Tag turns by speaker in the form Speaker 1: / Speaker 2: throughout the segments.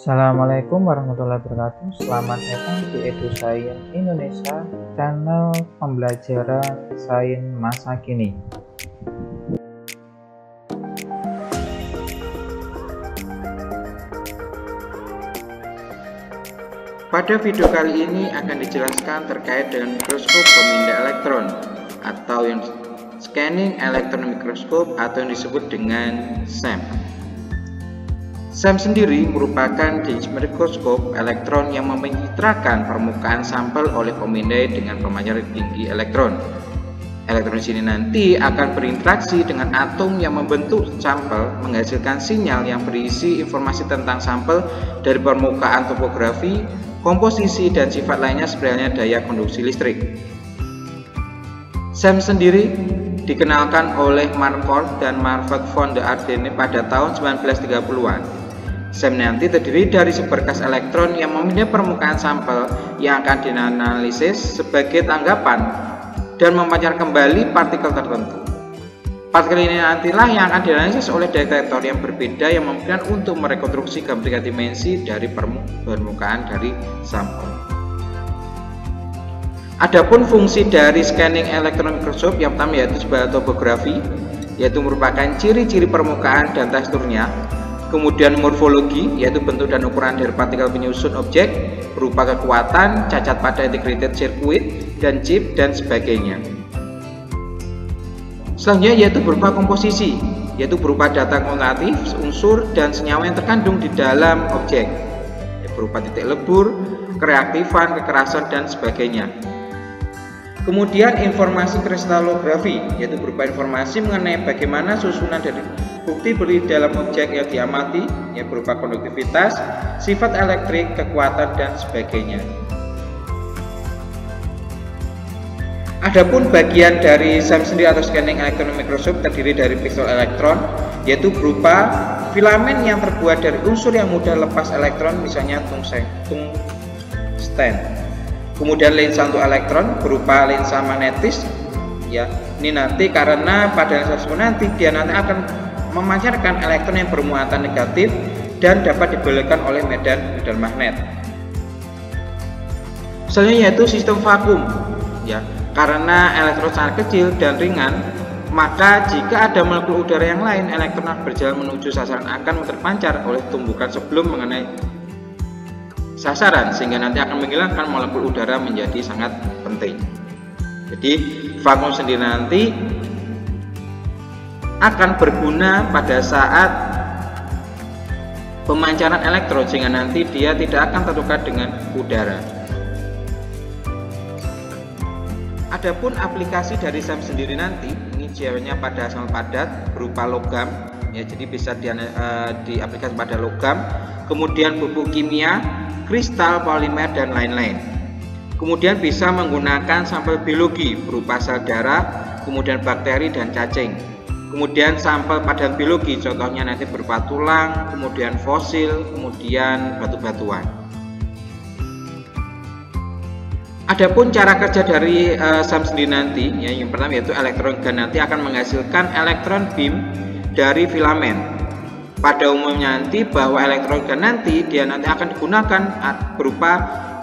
Speaker 1: Assalamualaikum warahmatullahi wabarakatuh. Selamat datang di EduScience Indonesia, channel pembelajaran sains masa kini.
Speaker 2: Pada video kali ini akan dijelaskan terkait dengan mikroskop pemindai elektron atau yang Scanning Electron Microscope atau yang disebut dengan SEM. SEM sendiri merupakan jenis mikroskop elektron yang mencitrakan permukaan sampel oleh pemindai dengan pemancar tinggi elektron. Elektron di sini nanti akan berinteraksi dengan atom yang membentuk sampel, menghasilkan sinyal yang berisi informasi tentang sampel dari permukaan topografi, komposisi, dan sifat lainnya seperti halnya daya konduksi listrik. SEM sendiri dikenalkan oleh Markov dan Marvet von der Ardenne pada tahun 1930-an. SEM nanti terdiri dari seberkas elektron yang memindai permukaan sampel yang akan dianalisis sebagai tanggapan dan memancar kembali partikel tertentu. Partikel ini nantilah yang akan dianalisis oleh detektor yang berbeda yang memungkinkan untuk merekonstruksi gambar tiga dimensi dari permukaan dari sampel. Adapun fungsi dari Scanning Electron Microscope yang pertama yaitu sebagai topografi, yaitu merupakan ciri-ciri permukaan dan teksturnya. Kemudian morfologi, yaitu bentuk dan ukuran dari partikel penyusun objek berupa kekuatan, cacat pada integrated circuit dan chip dan sebagainya. Selanjutnya yaitu berupa komposisi, yaitu berupa data kuantitatif, unsur dan senyawa yang terkandung di dalam objek, berupa titik lebur, kereaktifan, kekerasan dan sebagainya. Kemudian informasi kristalografi, yaitu berupa informasi mengenai bagaimana susunan dari bukti beri dalam objek yang diamati, yang berupa konduktivitas, sifat elektrik, kekuatan dan sebagainya. Adapun bagian dari SEM sendiri atau Scanning Electron Microscope terdiri dari pixel elektron, yaitu berupa filamen yang terbuat dari unsur yang mudah lepas elektron, misalnya tungsten. Kemudian lensa untuk elektron berupa lensa magnetis, ya. Ini nanti karena pada lensa tersebut nanti dia nanti akan memancarkan elektron yang bermuatan negatif dan dapat dibelokkan oleh medan magnet. Selanjutnya yaitu sistem vakum, ya. Karena elektron sangat kecil dan ringan, maka jika ada molekul udara yang lain, elektron yang berjalan menuju sasaran akan terpancar oleh tumbukan sebelum mengenai sasaran, sehingga nanti akan menghilangkan molekul udara menjadi sangat penting. Jadi vakum sendiri nanti akan berguna pada saat pemancaran elektron, sehingga nanti dia tidak akan tertukar dengan udara. Adapun aplikasi dari SEM sendiri nanti ini jawabnya pada sampel padat berupa logam, ya, jadi bisa diaplikasikan pada logam, kemudian pupuk kimia, kristal, polimer dan lain-lain. Kemudian bisa menggunakan sampel biologi berupa sel darah, kemudian bakteri dan cacing. Kemudian sampel padan biologi contohnya nanti berupa tulang, kemudian fosil, kemudian batu-batuan. Adapun cara kerja dari SEM sendiri nanti, ya, yang pertama yaitu elektron gun nanti akan menghasilkan elektron beam dari filamen. Pada umumnya nanti bahwa elektron gun nanti dia nanti akan digunakan berupa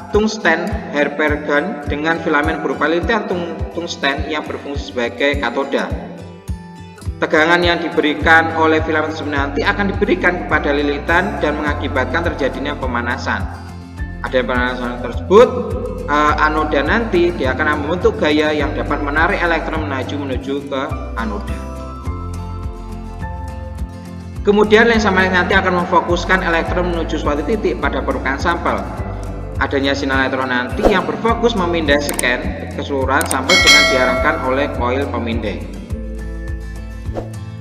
Speaker 2: tungsten Harper gun dengan filamen berupa litian tungsten yang berfungsi sebagai katoda. Tegangan yang diberikan oleh filamen tersebut nanti akan diberikan kepada lilitan dan mengakibatkan terjadinya pemanasan. Ada pemanasan tersebut, anoda nanti dia akan membentuk gaya yang dapat menarik elektron menuju ke anoda. Kemudian lensa magnet nanti akan memfokuskan elektron menuju suatu titik pada permukaan sampel. Adanya sinar elektron nanti yang berfokus memindai scan keseluruhan sampel dengan diarahkan oleh koil pemindai.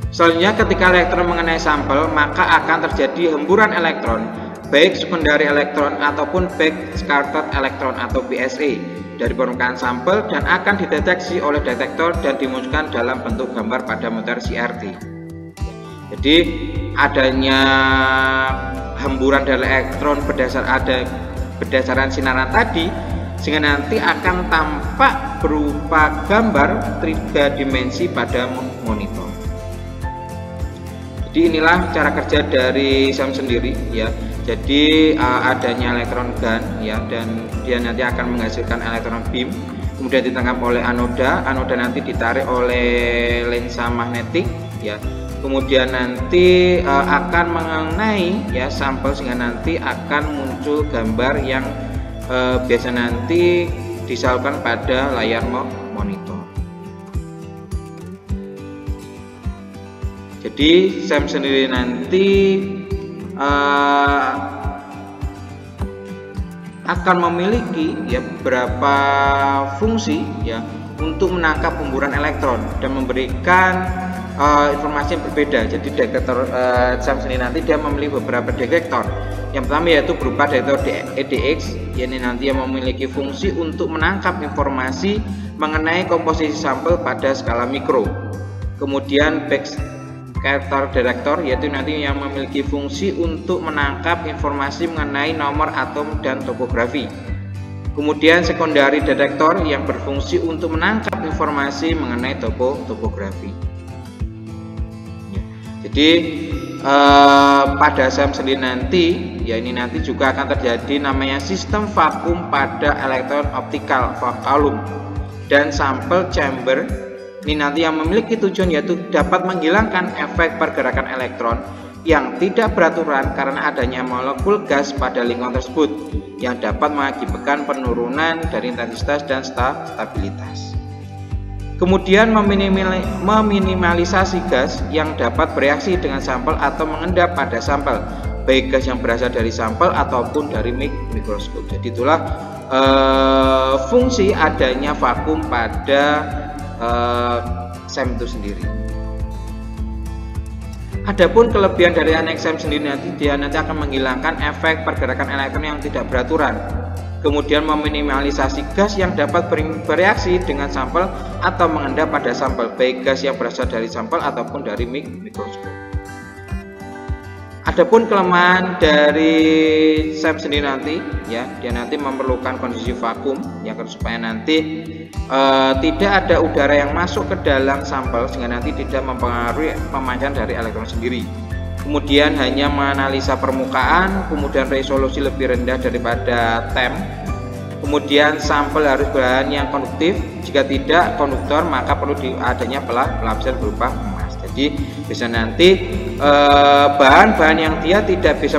Speaker 2: Selanjutnya ketika elektron mengenai sampel, maka akan terjadi hemburan elektron, baik secondary elektron ataupun backscattered elektron atau BSE dari permukaan sampel dan akan dideteksi oleh detektor dan dimunculkan dalam bentuk gambar pada monitor CRT. Jadi adanya hemburan dari elektron berdasarkan sinaran tadi, sehingga nanti akan tampak berupa gambar 3 dimensi pada monitor. Jadi inilah cara kerja dari SEM sendiri, ya. Jadi adanya elektron gun ya, dan dia nanti akan menghasilkan elektron beam, kemudian ditangkap oleh anoda nanti ditarik oleh lensa magnetik ya, kemudian nanti akan mengenai ya sampel, sehingga nanti akan muncul gambar yang biasa nanti disalurkan pada layar monitor. Jadi SEM sendiri nanti akan memiliki ya beberapa fungsi ya untuk menangkap hemburan elektron dan memberikan informasi yang berbeda. Jadi detektor SEM sendiri nanti dia memiliki beberapa detektor. Yang pertama yaitu berupa detektor EDX, yakni nanti yang memiliki fungsi untuk menangkap informasi mengenai komposisi sampel pada skala mikro. Kemudian backscatter detektor, yaitu nanti yang memiliki fungsi untuk menangkap informasi mengenai nomor atom dan topografi. Kemudian secondary detektor yang berfungsi untuk menangkap informasi mengenai topografi. Ya, jadi pada SEM sendiri nanti ya, ini nanti juga akan terjadi namanya sistem vakum pada elektron optikal vacuum dan sampel chamber. Ini nanti yang memiliki tujuan yaitu dapat menghilangkan efek pergerakan elektron yang tidak beraturan karena adanya molekul gas pada lingkungan tersebut yang dapat mengakibatkan penurunan dari intensitas dan stabilitas. Kemudian meminimalisasi gas yang dapat bereaksi dengan sampel atau mengendap pada sampel, baik gas yang berasal dari sampel ataupun dari mikroskop. Jadi itulah fungsi adanya vakum pada SEM itu sendiri. Adapun kelebihan dari anek SEM sendiri nanti dia akan menghilangkan efek pergerakan elektron yang tidak beraturan, kemudian meminimalisasi gas yang dapat bereaksi dengan sampel atau mengendap pada sampel, baik gas yang berasal dari sampel ataupun dari mikroskop. Adapun kelemahan dari SEM sendiri nanti ya, dia nanti memerlukan kondisi vakum ya, supaya nanti tidak ada udara yang masuk ke dalam sampel, sehingga nanti tidak mempengaruhi pemancaraan dari elektron sendiri. Kemudian hanya menganalisa permukaan, kemudian resolusi lebih rendah daripada TEM. Kemudian sampel harus berbahan yang konduktif, jika tidak konduktor maka perlu adanya pelapisan berupa emas. Jadi bisa nanti bahan-bahan yang dia tidak bisa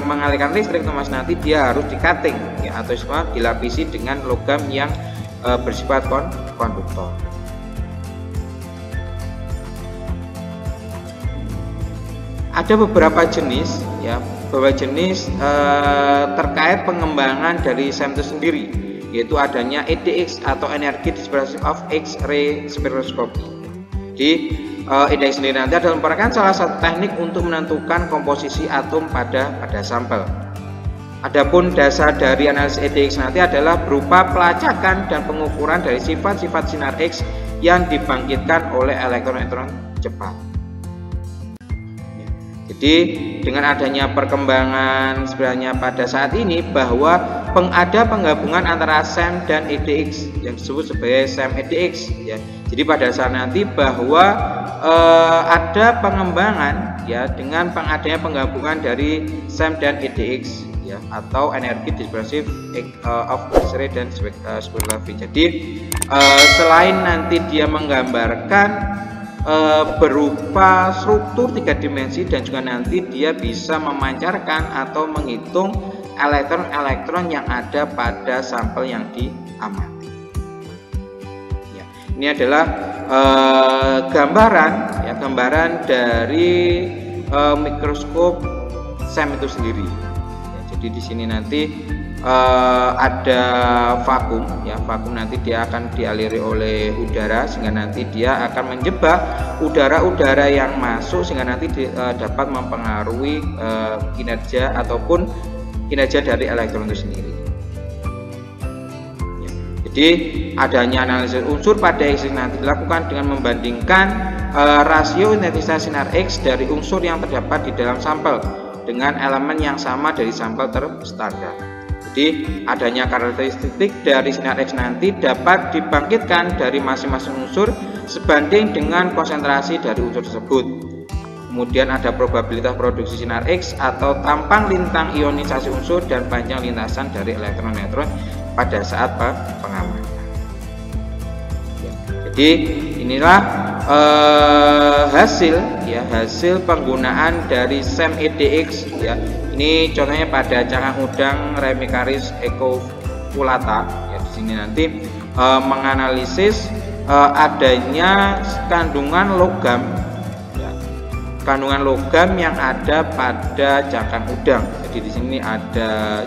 Speaker 2: mengalirkan listrik, Mas, nanti dia harus di-cutting ya, atau dilapisi dengan logam yang bersifat konduktor. Ada beberapa jenis ya, terkait pengembangan dari SEM itu sendiri, yaitu adanya EDX atau Energy Dispersion of X-ray Spectroscopy. Jadi EDX sendiri nanti adalah merupakan salah satu teknik untuk menentukan komposisi atom pada sampel. Adapun dasar dari analisis EDX nanti adalah berupa pelacakan dan pengukuran dari sifat-sifat sinar X yang dibangkitkan oleh elektron-elektron cepat. Jadi dengan adanya perkembangan sebenarnya pada saat ini bahwa ada penggabungan antara SEM dan EDX yang disebut sebagai SEM EDX ya. Jadi pada saat nanti bahwa ada pengembangan ya dengan adanya penggabungan dari SEM dan EDX ya, atau Energy Dispersive of X-ray dan Spectroscopy. Jadi selain nanti dia menggambarkan berupa struktur 3 dimensi, dan juga nanti dia bisa memancarkan atau menghitung elektron-elektron yang ada pada sampel yang diamati. Ya, ini adalah gambaran dari mikroskop SEM itu sendiri. Ya, jadi di sini nanti ada vakum ya, vakum nanti dia akan dialiri oleh udara, sehingga nanti dia akan menjebak udara-udara yang masuk, sehingga nanti dapat mempengaruhi kinerja ataupun kinerja dari elektron itu sendiri ya. Jadi adanya analisis unsur pada X nanti dilakukan dengan membandingkan rasio intensitas sinar X dari unsur yang terdapat di dalam sampel dengan elemen yang sama dari sampel terstandar. Jadi adanya karakteristik dari sinar X nanti dapat dibangkitkan dari masing-masing unsur sebanding dengan konsentrasi dari unsur tersebut. Kemudian ada probabilitas produksi sinar X atau tampang lintang ionisasi unsur dan panjang lintasan dari elektron-elektron pada saat pengamatan. Jadi inilah hasil penggunaan dari SEM-EDX ya. Ini contohnya pada cangkang udang Remicaris ecoculata ya. Di sini nanti menganalisis adanya kandungan logam ya, kandungan logam yang ada pada cangkang udang. Jadi di sini ada,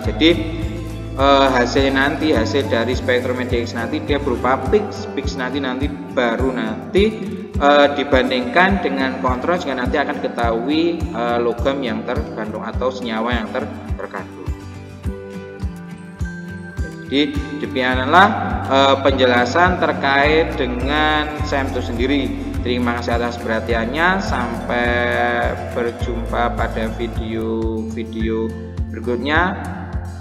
Speaker 2: hasil dari spektrum EDX nanti dia berupa PIX nanti baru dibandingkan dengan kontrol, jika nanti akan diketahui logam yang terkandung atau senyawa yang terkandung. Jadi demikianlah penjelasan terkait dengan SEM itu sendiri. Terima kasih atas perhatiannya. Sampai berjumpa pada video berikutnya.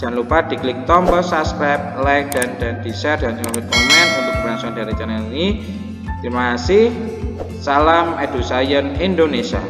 Speaker 2: Jangan lupa diklik tombol subscribe, like, dan di share, dan jangan lupa komen untuk keberlangsungan dari channel ini. Terima kasih. Salam EduScience Indonesia.